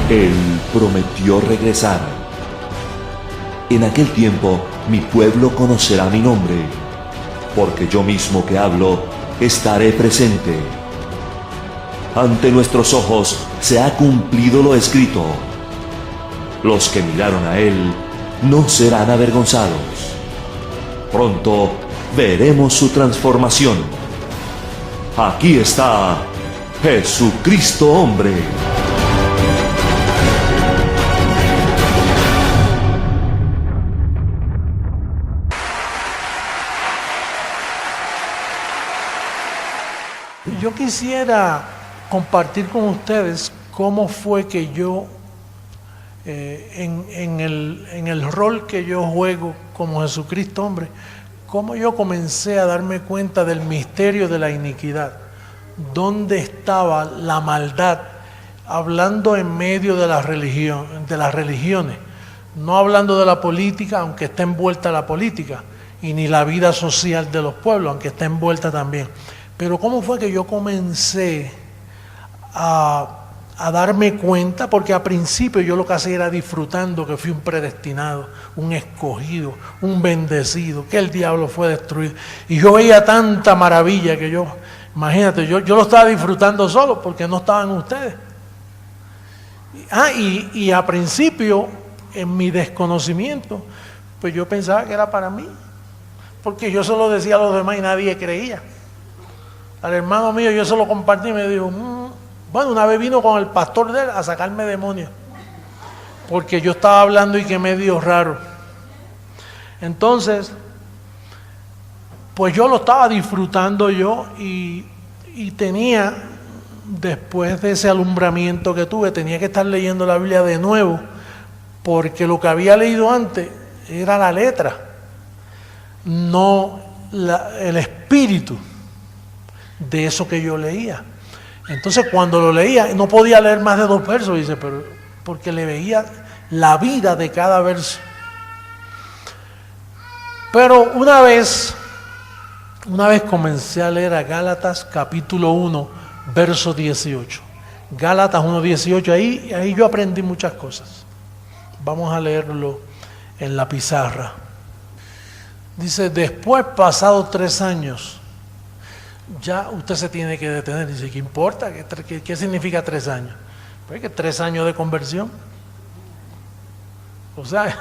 Él prometió regresar. En aquel tiempo mi pueblo conocerá mi nombre, porque yo mismo que hablo estaré presente. Ante nuestros ojos se ha cumplido lo escrito. Los que miraron a Él no serán avergonzados. Pronto veremos su transformación. Aquí está Jesucristo hombre. Yo quisiera compartir con ustedes cómo fue que yo, en el rol que yo juego como Jesucristo hombre, cómo yo comencé a darme cuenta del misterio de la iniquidad, dónde estaba la maldad, hablando en medio de la religión, de las religiones, no hablando de la política, aunque está envuelta la política, y ni la vida social de los pueblos, aunque está envuelta también. Pero cómo fue que yo comencé a darme cuenta, porque al principio yo lo que hacía era disfrutando que fui un predestinado, un escogido, un bendecido, que el diablo fue destruido. Y yo veía tanta maravilla que yo, imagínate, yo lo estaba disfrutando solo porque no estaban ustedes. Y al principio, en mi desconocimiento, pues yo pensaba que era para mí, porque yo se lo decía a los demás y nadie creía. Al hermano mío yo se lo compartí y me dijo, bueno, una vez vino con el pastor de él a sacarme demonios, porque yo estaba hablando y que medio raro. Entonces, pues yo lo estaba disfrutando yo y tenía, después de ese alumbramiento que tuve, tenía que estar leyendo la Biblia de nuevo, porque lo que había leído antes era la letra, no el espíritu de eso que yo leía. Entonces cuando lo leía no podía leer más de 2 versos, dice, pero porque le veía la vida de cada verso. Pero una vez comencé a leer a Gálatas capítulo 1 verso 18. Gálatas 1:18, ahí yo aprendí muchas cosas. Vamos a leerlo en la pizarra. Dice, después pasados 3 años, ya usted se tiene que detener. Dice, ¿qué importa? ¿Qué significa 3 años? Pues que 3 años de conversión. O sea,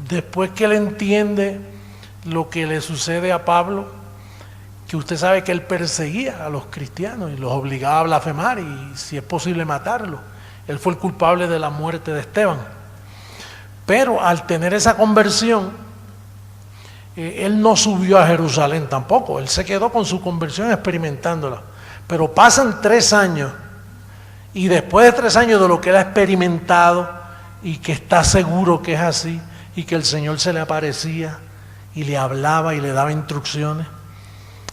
después que él entiende lo que le sucede a Pablo, que usted sabe que él perseguía a los cristianos y los obligaba a blasfemar y si es posible matarlos. Él fue el culpable de la muerte de Esteban. Pero al tener esa conversión, él no subió a Jerusalén tampoco, él se quedó con su conversión experimentándola. Pero pasan 3 años y después de 3 años de lo que él ha experimentado y que está seguro que es así y que el Señor se le aparecía y le hablaba y le daba instrucciones.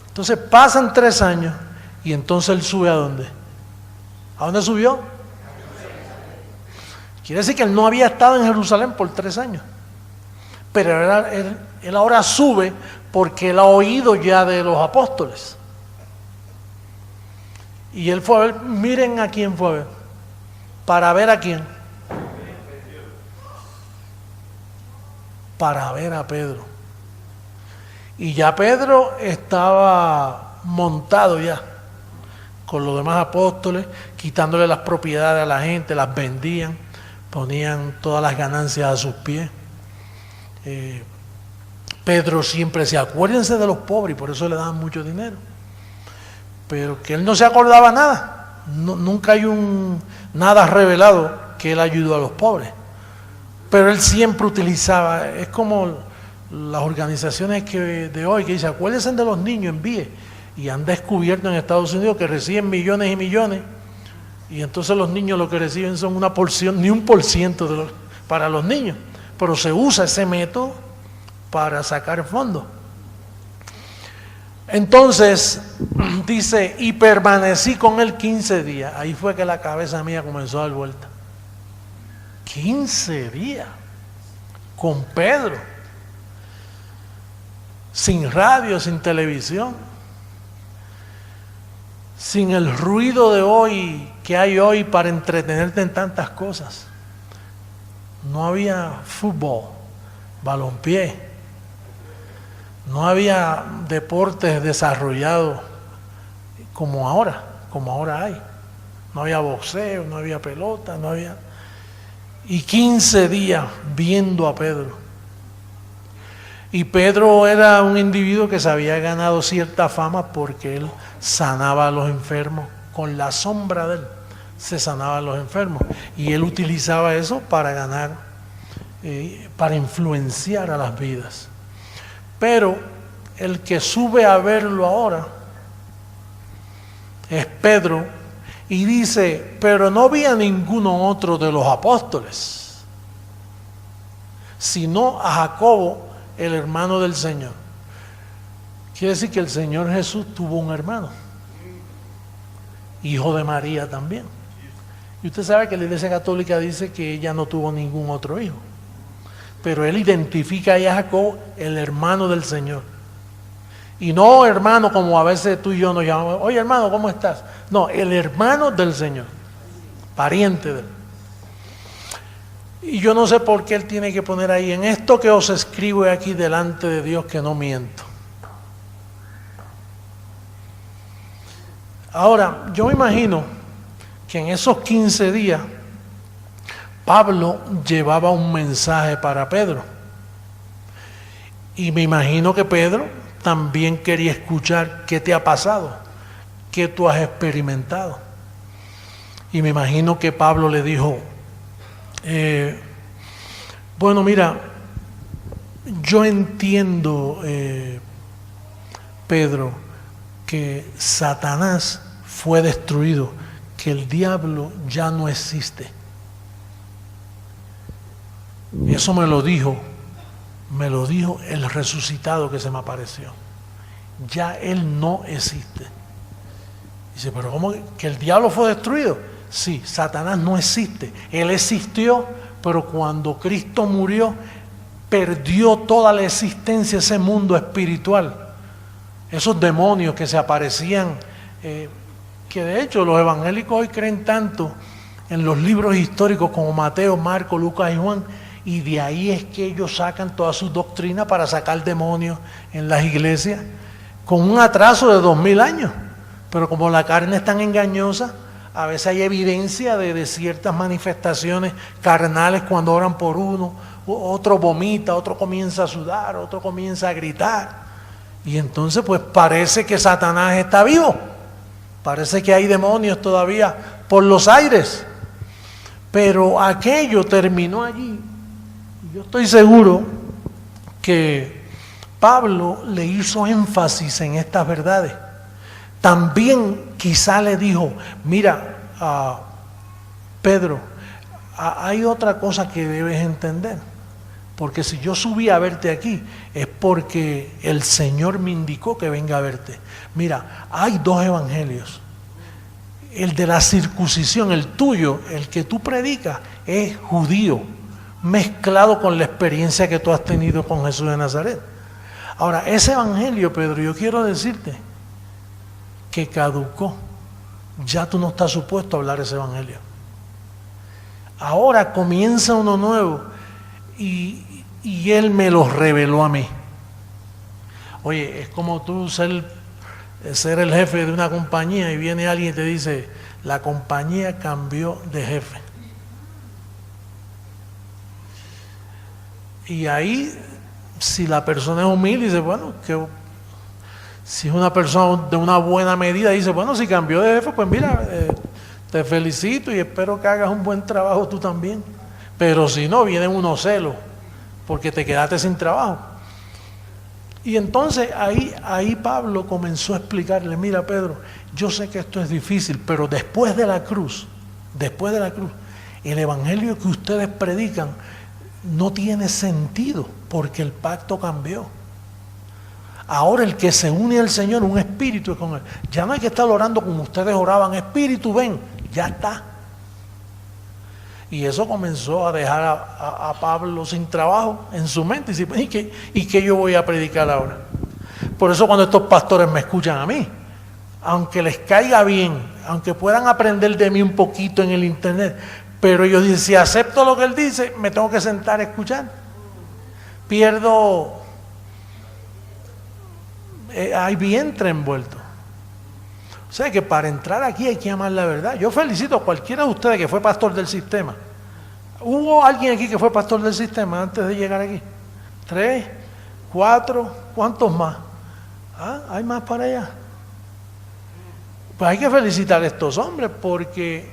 Entonces pasan 3 años y entonces él sube ¿a dónde? ¿A dónde subió? Quiere decir que él no había estado en Jerusalén por 3 años. Pero él ahora sube porque él ha oído ya de los apóstoles. Y él fue a ver, miren a quién fue a ver. ¿Para ver a quién? Para ver a Pedro. Y ya Pedro estaba montado ya con los demás apóstoles, quitándole las propiedades a la gente, las vendían, ponían todas las ganancias a sus pies. Pedro siempre decía, acuérdense de los pobres, y por eso le daban mucho dinero. Pero que él no se acordaba nada. Nunca hay nada revelado que él ayudó a los pobres. Pero él siempre utilizaba, es como las organizaciones de hoy que dicen, acuérdense de los niños, envíe. Y han descubierto en Estados Unidos que reciben millones y millones, y entonces los niños lo que reciben son una porción, ni 1% para los niños. Pero se usa ese método para sacar fondos. Entonces, dice, y permanecí con él 15 días. Ahí fue que la cabeza mía comenzó a dar vuelta. 15 días con Pedro, sin radio, sin televisión. sin el ruido de hoy que hay hoy para entretenerte en tantas cosas. No había fútbol, balompié, no había deportes desarrollados como ahora hay. No había boxeo, no había pelota, no había... Y 15 días viendo a Pedro. Y Pedro era un individuo que se había ganado cierta fama porque él sanaba a los enfermos. Con la sombra de él se sanaban los enfermos. Y él utilizaba eso para ganar, para influenciar a las vidas. Pero el que sube a verlo ahora es Pedro, y dice, pero no vi a ninguno otro de los apóstoles, sino a Jacobo, el hermano del Señor. Quiere decir que el Señor Jesús tuvo un hermano, hijo de María también. Y usted sabe que la Iglesia Católica dice que ella no tuvo ningún otro hijo, pero él identifica ahí a Jacobo, el hermano del Señor. Y no hermano como a veces tú y yo nos llamamos, oye hermano, ¿cómo estás? No, el hermano del Señor, pariente de él. Y yo no sé por qué él tiene que poner ahí, en esto que os escribo aquí delante de Dios que no miento. Ahora, yo me imagino que en esos 15 días Pablo llevaba un mensaje para Pedro. Y me imagino que Pedro también quería escuchar qué te ha pasado, qué tú has experimentado. Y me imagino que Pablo le dijo, bueno, mira, yo entiendo, Pedro, que Satanás fue destruido, que el diablo ya no existe. Eso me lo dijo el resucitado que se me apareció. Ya él no existe. Dice, pero ¿cómo que el diablo fue destruido? Sí, Satanás no existe. Él existió, pero cuando Cristo murió, perdió toda la existencia ese mundo espiritual. Esos demonios que se aparecían, que de hecho los evangélicos hoy creen tanto en los libros históricos como Mateo, Marcos, Lucas y Juan, y de ahí es que ellos sacan toda su doctrina para sacar demonios en las iglesias, con un atraso de 2000 años. Pero como la carne es tan engañosa, a veces hay evidencia de ciertas manifestaciones carnales cuando oran por uno, otro vomita, otro comienza a sudar, otro comienza a gritar. Y entonces pues parece que Satanás está vivo, parece que hay demonios todavía por los aires. Pero aquello terminó allí. Yo estoy seguro que Pablo le hizo énfasis en estas verdades. También quizá le dijo, mira, Pedro, hay otra cosa que debes entender, porque si yo subí a verte aquí es porque el Señor me indicó que venga a verte. Mira, hay dos evangelios. El de la circuncisión, el tuyo, el que tú predicas, es judío, mezclado con la experiencia que tú has tenido con Jesús de Nazaret. Ahora, ese evangelio, Pedro, yo quiero decirte que caducó. Ya tú no estás supuesto a hablar ese evangelio. Ahora comienza uno nuevo y Él me lo reveló a mí. Oye, es como tú ser el jefe de una compañía y viene alguien y te dice, la compañía cambió de jefe. Y ahí, si la persona es humilde, dice, bueno, que si es una persona de una buena medida, dice, bueno, si cambió de jefe, pues mira, te felicito y espero que hagas un buen trabajo tú también. Pero si no, vienen unos celos, porque te quedaste sin trabajo. Y entonces ahí Pablo comenzó a explicarle, mira Pedro, yo sé que esto es difícil, pero después de la cruz, el evangelio que ustedes predican no tiene sentido, porque el pacto cambió. Ahora el que se une al Señor, un espíritu es con Él. Ya no hay que estar orando como ustedes oraban, espíritu ven, ya está. Y eso comenzó a dejar a Pablo sin trabajo en su mente. Y dice, ¿y qué yo voy a predicar ahora? Por eso cuando estos pastores me escuchan a mí, aunque les caiga bien, aunque puedan aprender de mí un poquito en el internet, pero ellos dicen, si acepto lo que él dice, me tengo que sentar a escuchar. Pierdo, hay vientre envuelto. O sea que para entrar aquí hay que amar la verdad. Yo felicito a cualquiera de ustedes que fue pastor del sistema. ¿Hubo alguien aquí que fue pastor del sistema antes de llegar aquí? 3, 4, ¿cuántos más? ¿Ah? ¿Hay más para allá? Pues hay que felicitar a estos hombres, porque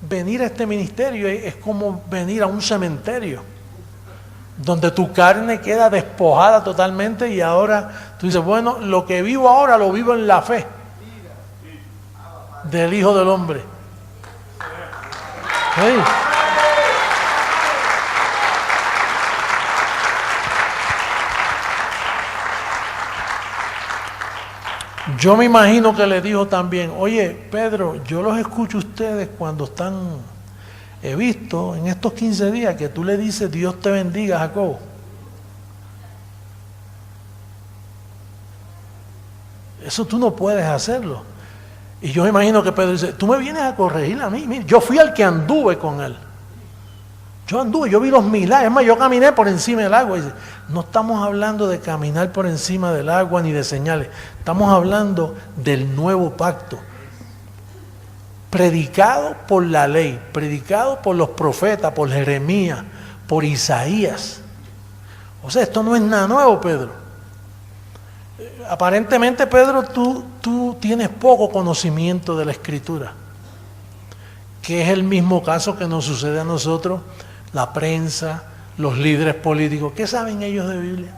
venir a este ministerio es como venir a un cementerio, donde tu carne queda despojada totalmente y ahora tú dices, bueno, lo que vivo ahora lo vivo en la fe del Hijo del Hombre. ¿Sí? Yo me imagino que le dijo también, oye, Pedro, yo los escucho a ustedes cuando están, he visto en estos 15 días que tú le dices, Dios te bendiga, Jacobo. Eso tú no puedes hacerlo. Y yo me imagino que Pedro dice, tú me vienes a corregir a mí. Mira, yo fui el que anduve con él. Yo anduve, yo vi los milagros. Es más, yo caminé por encima del agua. Y dice, no estamos hablando de caminar por encima del agua ni de señales. Estamos hablando del nuevo pacto. Predicado por la ley, predicado por los profetas, por Jeremías, por Isaías. O sea, esto no es nada nuevo, Pedro. Aparentemente, Pedro, tú tienes poco conocimiento de la Escritura, que es el mismo caso que nos sucede a nosotros, la prensa, los líderes políticos. ¿Qué saben ellos de Biblia?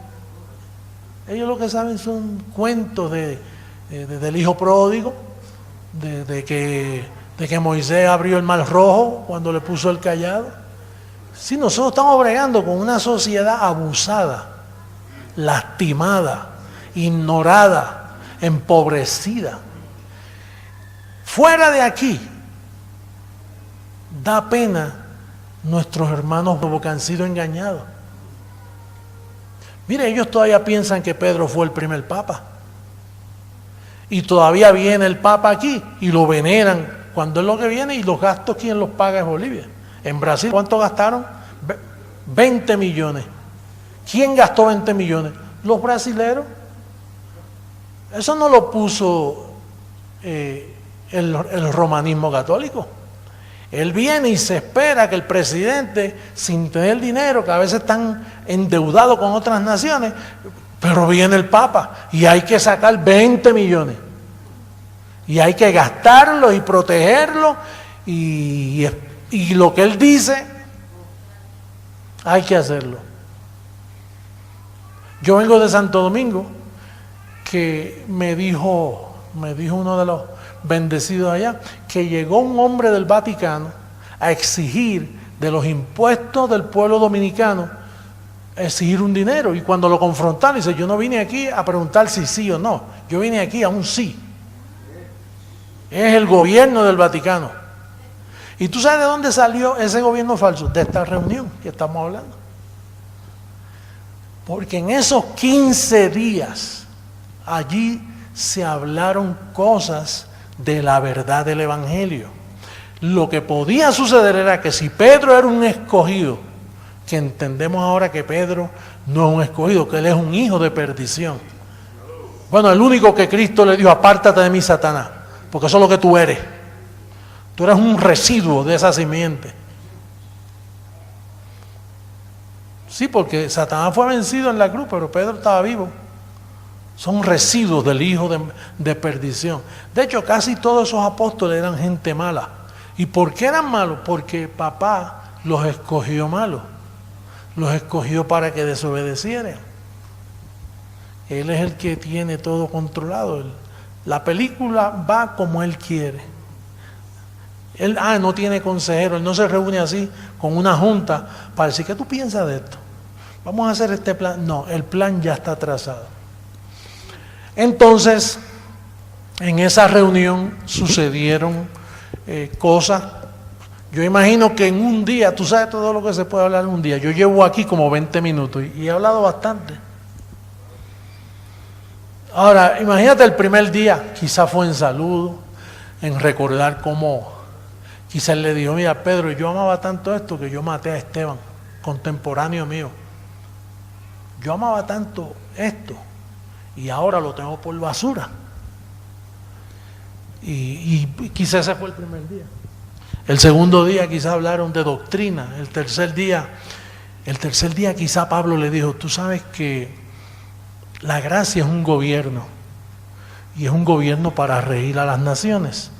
Ellos lo que saben son cuentos del hijo pródigo, de que Moisés abrió el mar rojo cuando le puso el cayado. Sí, nosotros estamos bregando con una sociedad abusada, lastimada, ignorada, empobrecida. Fuera de aquí, da pena nuestros hermanos que han sido engañados. Mire, ellos todavía piensan que Pedro fue el primer papa. Y todavía viene el papa aquí y lo veneran cuando es lo que viene, y los gastos, ¿quién los paga? Es Bolivia. En Brasil, ¿cuánto gastaron? 20 millones. ¿Quién gastó 20 millones? Los brasileros. Eso no lo puso el romanismo católico. Él viene y se espera que el presidente, sin tener dinero, que a veces están endeudados con otras naciones, pero viene el Papa y hay que sacar 20 millones. Y hay que gastarlo y protegerlo, y lo que él dice, hay que hacerlo. Yo vengo de Santo Domingo, que me dijo uno de los bendecidos allá, que llegó un hombre del Vaticano a exigir de los impuestos del pueblo dominicano, exigir un dinero, y cuando lo confrontaron, dice, yo no vine aquí a preguntar si sí o no, yo vine aquí a un sí. Es el gobierno del Vaticano. ¿Y tú sabes de dónde salió ese gobierno falso? De esta reunión que estamos hablando. Porque en esos 15 días allí se hablaron cosas de la verdad del Evangelio. Lo que podía suceder era que si Pedro era un escogido, que entendemos ahora que Pedro no es un escogido, que él es un hijo de perdición. Bueno, el único que Cristo le dijo, apártate de mí, Satanás, porque eso es lo que tú eres. Tú eres un residuo de esa simiente. Sí, porque Satanás fue vencido en la cruz, pero Pedro estaba vivo. Son residuos del hijo de perdición. De hecho, casi todos esos apóstoles eran gente mala. ¿Y por qué eran malos? Porque papá los escogió malos. Los escogió para que desobedecieran. Él es el que tiene todo controlado. La película va como él quiere. Él no tiene consejero, él no se reúne así con una junta para decir, ¿qué tú piensas de esto? Vamos a hacer este plan. No, el plan ya está trazado. Entonces, en esa reunión sucedieron cosas. Yo imagino que en un día, tú sabes todo lo que se puede hablar en un día. Yo llevo aquí como 20 minutos y he hablado bastante. Ahora, imagínate el primer día, quizá fue en saludo, en recordar cómo quizás él le dijo, mira Pedro, yo amaba tanto esto que yo maté a Esteban, contemporáneo mío. Yo amaba tanto esto y ahora lo tengo por basura. Y quizás ese fue el primer día. El segundo día quizás hablaron de doctrina. El tercer día quizá Pablo le dijo, tú sabes que la gracia es un gobierno y es un gobierno para regir a las naciones.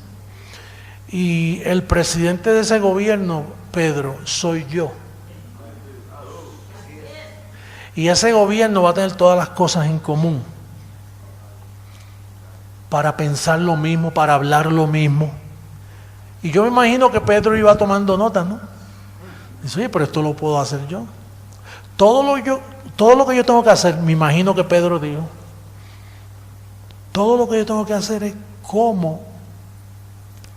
Y el presidente de ese gobierno, Pedro, soy yo. Y ese gobierno va a tener todas las cosas en común. Para pensar lo mismo, para hablar lo mismo. Y yo me imagino que Pedro iba tomando notas, ¿no? Dice, oye, pero esto lo puedo hacer yo. Todo lo que yo tengo que hacer, me imagino que Pedro dijo, todo lo que yo tengo que hacer es cómo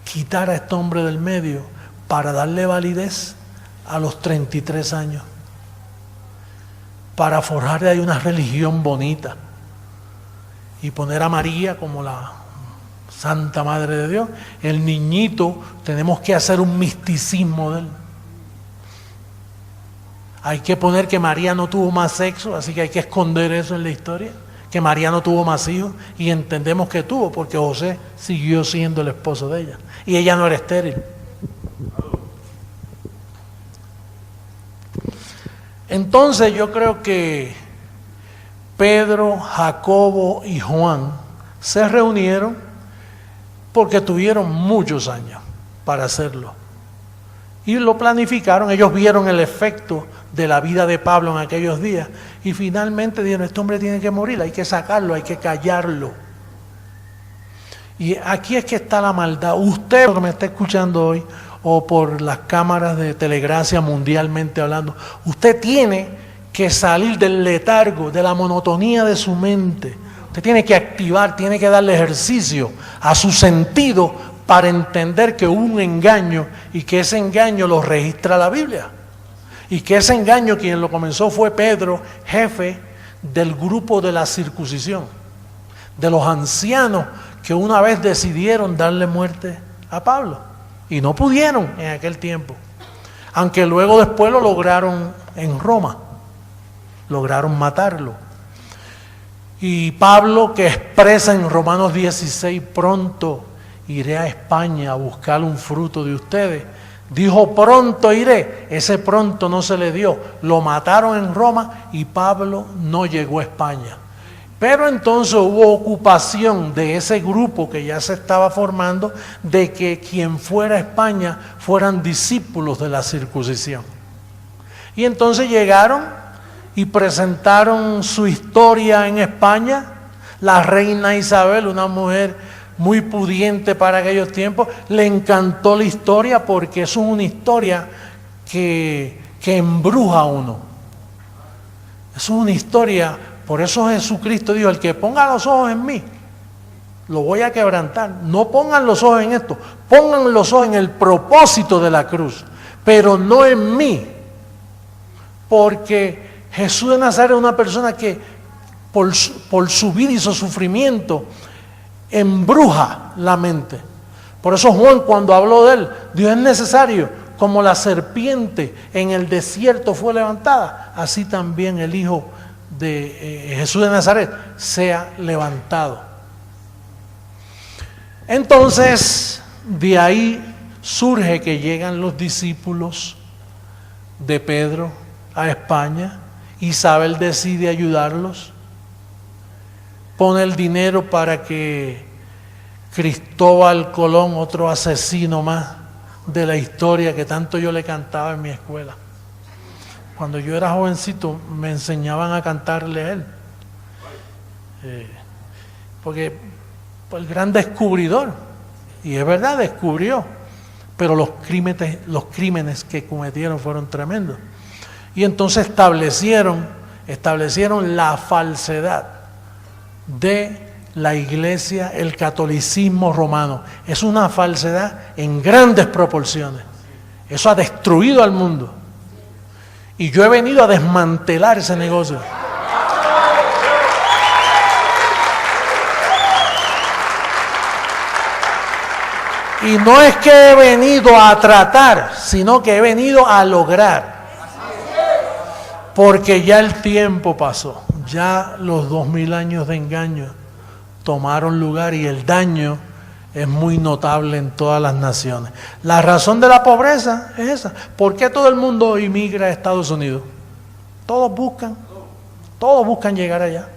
quitar a este hombre del medio para darle validez a los 33 años. Para forjarle ahí una religión bonita y poner a María como la Santa Madre de Dios. El niñito, tenemos que hacer un misticismo de él. Hay que poner que María no tuvo más sexo, así que hay que esconder eso en la historia, que María no tuvo más hijos, y entendemos que tuvo, porque José siguió siendo el esposo de ella, y ella no era estéril. Entonces yo creo que Pedro, Jacobo y Juan se reunieron porque tuvieron muchos años para hacerlo. Y lo planificaron, ellos vieron el efecto de la vida de Pablo en aquellos días y finalmente dijeron, este hombre tiene que morir, hay que sacarlo, hay que callarlo. Y aquí es que está la maldad. Usted que me está escuchando hoy, o por las cámaras de Telegracia mundialmente hablando, usted tiene que salir del letargo, de la monotonía de su mente. Usted tiene que activar, tiene que darle ejercicio a su sentido para entender que hubo un engaño y que ese engaño lo registra la Biblia. Y que ese engaño quien lo comenzó fue Pedro, jefe del grupo de la circuncisión, de los ancianos que una vez decidieron darle muerte a Pablo. Y no pudieron en aquel tiempo, aunque luego después lo lograron en Roma, lograron matarlo. Y Pablo, que expresa en Romanos 16, pronto iré a España a buscar un fruto de ustedes, dijo pronto iré, ese pronto no se le dio, lo mataron en Roma y Pablo no llegó a España. Pero entonces hubo ocupación de ese grupo que ya se estaba formando, de que quien fuera a España fueran discípulos de la circuncisión. Y entonces llegaron y presentaron su historia en España. La reina Isabel, una mujer muy pudiente para aquellos tiempos, le encantó la historia porque es una historia que embruja a uno. Es una historia. Por eso Jesucristo dijo, el que ponga los ojos en mí, lo voy a quebrantar. No pongan los ojos en esto, pongan los ojos en el propósito de la cruz, pero no en mí. Porque Jesús de Nazaret es una persona que por su vida y su sufrimiento embruja la mente. Por eso Juan, cuando habló de él, Dios es necesario, como la serpiente en el desierto fue levantada, así también el Hijo de Jesús de Nazaret sea levantado. Entonces de ahí surge que llegan los discípulos de Pedro a España. Isabel decide ayudarlos, pone el dinero para que Cristóbal Colón, otro asesino más de la historia que tanto yo le cantaba en mi escuela. Cuando yo era jovencito me enseñaban a cantarle a él. Porque el gran descubridor, y es verdad, descubrió, pero los crímenes que cometieron fueron tremendos. Y entonces establecieron la falsedad de la iglesia, el catolicismo romano. Es una falsedad en grandes proporciones. Eso ha destruido al mundo. Y yo he venido a desmantelar ese negocio. Y no es que he venido a tratar, sino que he venido a lograr. Porque ya el tiempo pasó, ya los 2000 años de engaño tomaron lugar y el daño es muy notable en todas las naciones. La razón de la pobreza es esa. ¿Por qué todo el mundo inmigra a Estados Unidos? Todos buscan llegar allá.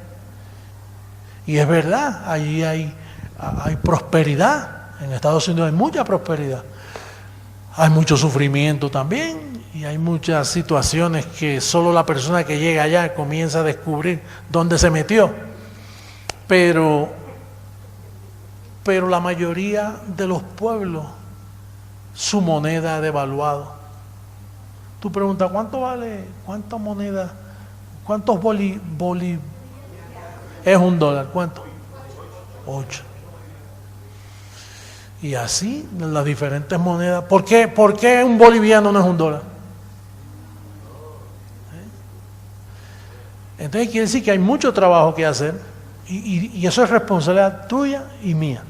Y es verdad, allí hay prosperidad. En Estados Unidos hay mucha prosperidad. Hay mucho sufrimiento también y hay muchas situaciones que solo la persona que llega allá comienza a descubrir dónde se metió. Pero la mayoría de los pueblos, su moneda ha devaluado. Tú preguntas, ¿cuánto vale? ¿Cuánta moneda? ¿Cuántos boli? Es $1. ¿Cuánto? 8. Y así, las diferentes monedas. ¿Por qué un boliviano no es $1? Entonces quiere decir que hay mucho trabajo que hacer y eso es responsabilidad tuya y mía.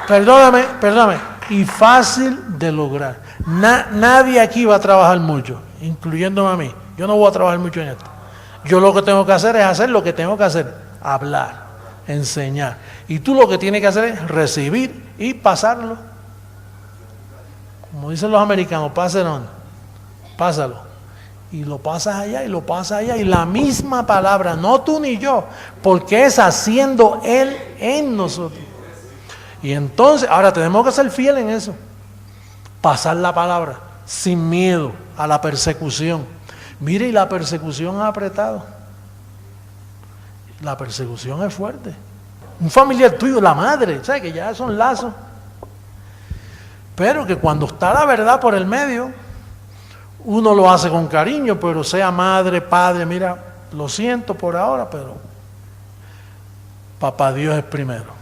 Perdóname, y fácil de lograr. Nadie aquí va a trabajar mucho, incluyéndome a mí. Yo no voy a trabajar mucho en esto. Yo lo que tengo que hacer es hacer lo que tengo que hacer, hablar, enseñar. Y tú lo que tienes que hacer es recibir y pasarlo. Como dicen los americanos, pásalo. Y lo pasas allá y lo pasas allá. Y la misma palabra, no tú ni yo, porque es haciendo Él en nosotros. Y entonces, ahora tenemos que ser fieles en eso. Pasar la palabra sin miedo a la persecución. Mire, y la persecución ha apretado. La persecución es fuerte. Un familiar tuyo, la madre, ¿sabes? Que ya son lazos. Pero que cuando está la verdad por el medio, uno lo hace con cariño, pero sea madre, padre, mira, lo siento por ahora, pero papá Dios es primero.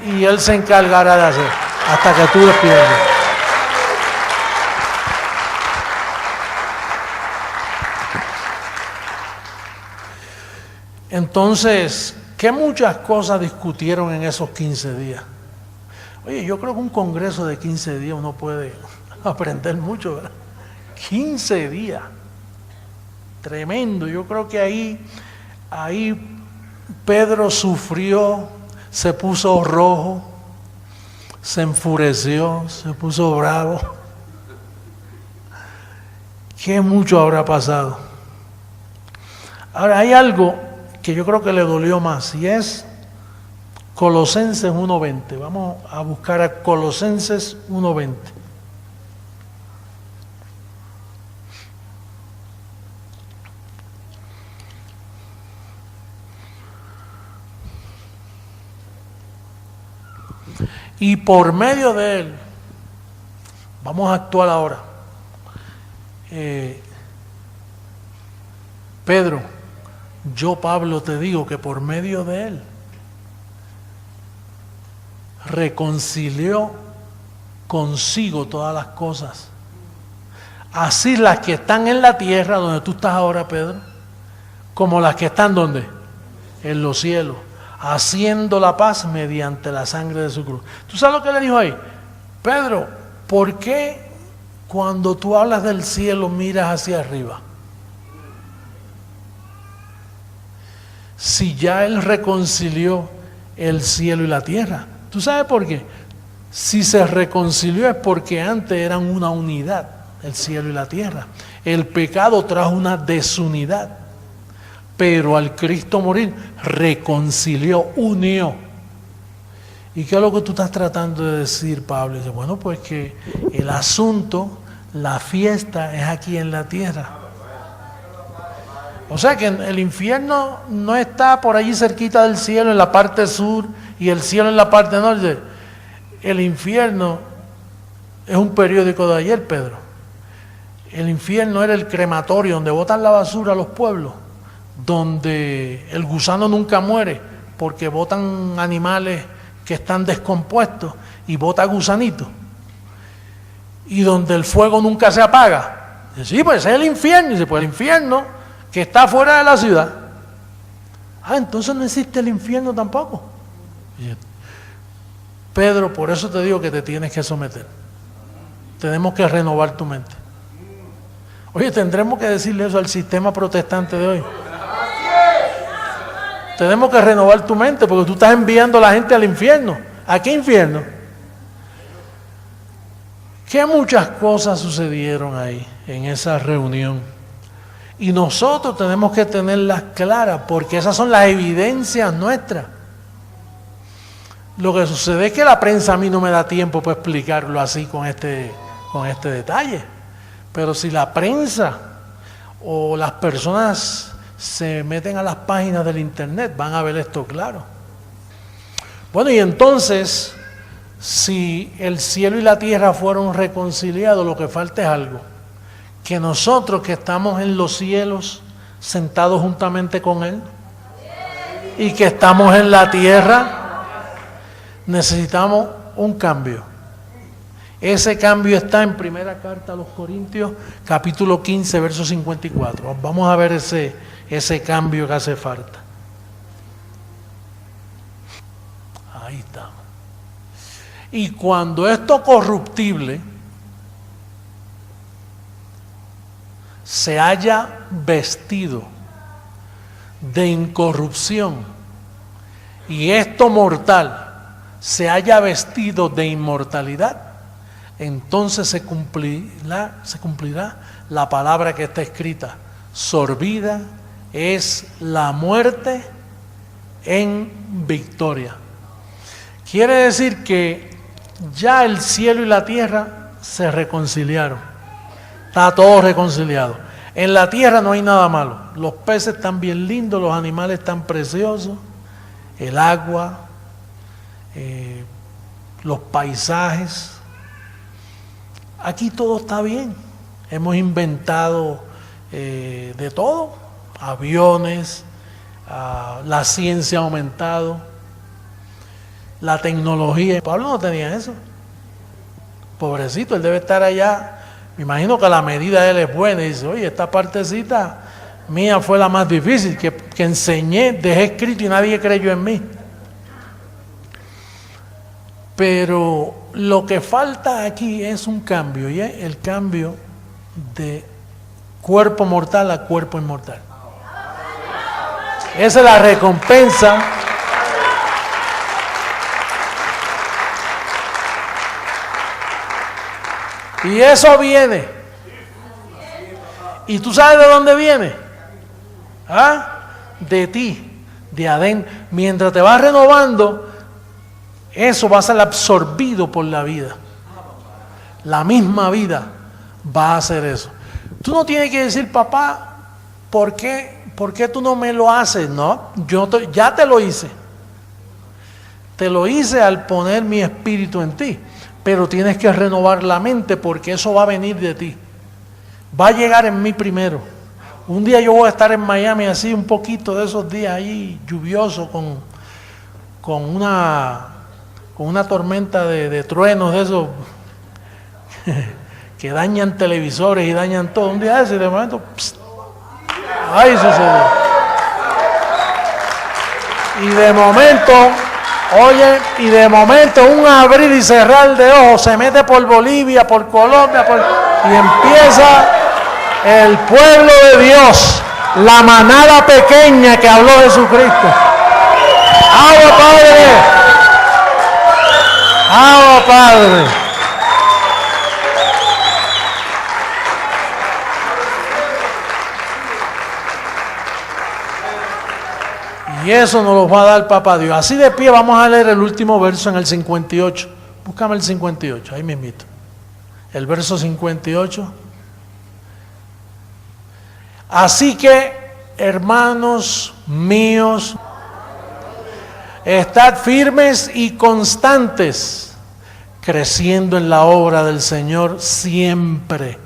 Y Él se encargará de hacer hasta que tú despiertes. Entonces, ¿qué muchas cosas discutieron en esos 15 días? Oye, yo creo que un congreso de 15 días uno puede aprender mucho, ¿verdad? 15 días. Tremendo. Yo creo que ahí Pedro sufrió, se puso rojo, se enfureció, se puso bravo. ¿Qué mucho habrá pasado? Ahora hay algo que yo creo que le dolió más y es Colosenses 1:20. Vamos a buscar a Colosenses 1:20. Y por medio de Él, vamos a actuar ahora. Pedro, yo Pablo te digo que por medio de Él reconcilió consigo todas las cosas. Así las que están en la tierra, donde tú estás ahora, Pedro, como las que están ¿dónde? En los cielos, haciendo la paz mediante la sangre de su cruz. ¿Tú sabes lo que le dijo ahí? Pedro, ¿por qué cuando tú hablas del cielo miras hacia arriba? Si ya Él reconcilió el cielo y la tierra. ¿Tú sabes por qué? Si se reconcilió es porque antes eran una unidad, el cielo y la tierra. El pecado trajo una desunidad. Pero al Cristo morir, reconcilió, unió. ¿Y qué es lo que tú estás tratando de decir, Pablo? Y dice, bueno, pues que el asunto, la fiesta es aquí en la tierra. O sea que el infierno no está por allí cerquita del cielo, en la parte sur, y el cielo en la parte norte. El infierno es un periódico de ayer, Pedro. El infierno era el crematorio donde botan la basura a los pueblos, donde el gusano nunca muere, porque botan animales que están descompuestos y bota gusanitos. Y donde el fuego nunca se apaga. Dice, sí, pues ese es el infierno. Dice, pues el infierno que está fuera de la ciudad. Entonces no existe el infierno tampoco. Pedro, por eso te digo que te tienes que someter. Tenemos que renovar tu mente. Oye, tendremos que decirle eso al sistema protestante de hoy. Tenemos que renovar tu mente porque tú estás enviando a la gente al infierno. ¿A qué infierno? Que muchas cosas sucedieron ahí, en esa reunión. Y nosotros tenemos que tenerlas claras porque esas son las evidencias nuestras. Lo que sucede es que la prensa a mí no me da tiempo para explicarlo así con este detalle. Pero si la prensa o las personas se meten a las páginas del internet, van a ver esto claro. Bueno, y entonces, si el cielo y la tierra fueron reconciliados, lo que falta es algo. Que nosotros que estamos en los cielos, sentados juntamente con Él, y que estamos en la tierra, necesitamos un cambio. Ese cambio está en primera carta a los Corintios, capítulo 15, verso 54. Vamos a ver ese cambio que hace falta. Ahí está. Y cuando esto corruptible se haya vestido de incorrupción y esto mortal se haya vestido de inmortalidad, entonces se cumplirá la palabra que está escrita: sorbida es la muerte en victoria. Quiere decir que ya el cielo y la tierra se reconciliaron. Está todo reconciliado. En la tierra no hay nada malo. Los peces están bien lindos, los animales están preciosos, el agua, los paisajes. Aquí todo está bien. Hemos inventado de todo, aviones, la ciencia ha aumentado, la tecnología. Pablo no tenía eso. Pobrecito, él debe estar allá. Me imagino que la medida de él es buena. Y dice, oye, esta partecita mía fue la más difícil, que enseñé, dejé escrito y nadie creyó en mí. Pero lo que falta aquí es un cambio, y es el cambio de cuerpo mortal a cuerpo inmortal. Esa es la recompensa. Y eso viene. ¿Y tú sabes de dónde viene? ¿Ah? De ti, de adentro. Mientras te vas renovando, eso va a ser absorbido por la vida. La misma vida va a hacer eso. Tú no tienes que decir, papá, ¿por qué tú no me lo haces? No, ya te lo hice. Te lo hice al poner mi espíritu en ti. Pero tienes que renovar la mente porque eso va a venir de ti. Va a llegar en mí primero. Un día yo voy a estar en Miami así, un poquito de esos días ahí lluvioso con una tormenta de truenos de esos que dañan televisores y dañan todo. Un día ese de momento, ahí sucedió. Y de momento... Oye, y de momento un abrir y cerrar de ojos se mete por Bolivia, por Colombia, y empieza el pueblo de Dios, la manada pequeña que habló Jesucristo. ¡Agua, Padre! ¡Agua, Padre! Y eso nos lo va a dar Papá Dios. Así de pie vamos a leer el último verso en el 58. Búscame el 58, ahí mismito. El verso 58. Así que, hermanos míos, estad firmes y constantes, creciendo en la obra del Señor siempre,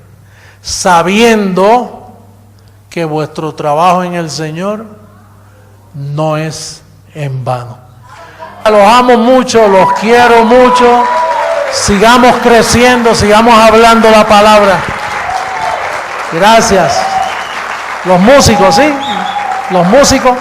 sabiendo que vuestro trabajo en el Señor no es en vano. Los amo mucho, los quiero mucho. Sigamos creciendo, sigamos hablando la palabra. Gracias. Los músicos, ¿sí? Los músicos.